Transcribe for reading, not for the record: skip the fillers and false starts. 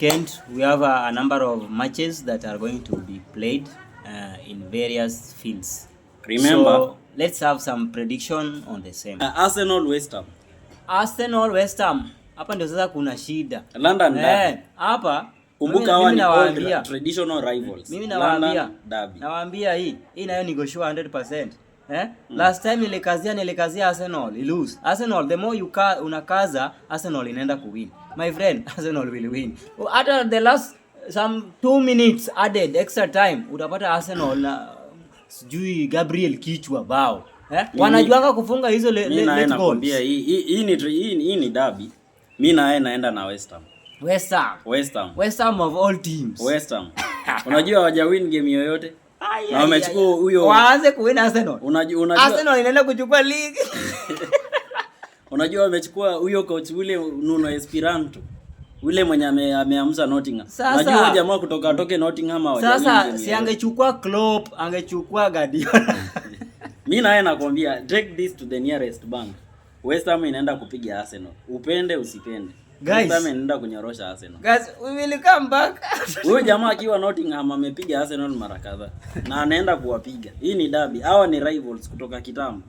Kent, we have a number of matches that are going to be played in various fields. Remember, so let's have some prediction on the same. Arsenal West Ham. Arsenal West Ham. Hapa ndio sasa kuna shida. London Derby. Hapa kumbuka hawa ni old traditional rivals. Mimi nawaambia hii nayo niko sure 100%. Last time nilikazia Arsenal lose. Arsenal, the more unakaza, Arsenal inaenda kuwin. My friend, Arsenal will win. After the last some 2 minutes added extra time, utapata Arsenal na sijui Gabriel kichwa bao. Wanajuanga kufunga hizo late goals. Mimi nakwambia hii ni derby. Mimi naenda na West Ham. West Ham of all teams. West Ham. Unajua hawajawin game yoyote. Na wamechukua huyo. Waanze kuwin Arsenal. Unajua Arsenal inaenda kuchukua league. Unajua wamechukua huyo coach ule Nuno Espirito. Ule mwenye ameamza Nottingham. Unajua jamaa kutoka atoke Nottingham hawajawin. Sasa si angechukua Klopp, angechukua Guardiola. Mimi nakwambia take this to the nearest bank. West Ham inaenda kupiga Arsenal. Upende usipende. West Ham inaenda kunyorosha Arsenal. Guys, we will come back. Huyo jamaa akiwa Nottingham amepiga Arsenal mara kadhaa na anaenda kuwapiga. Hii ni derby. Hawa ni rivals kutoka kitambo.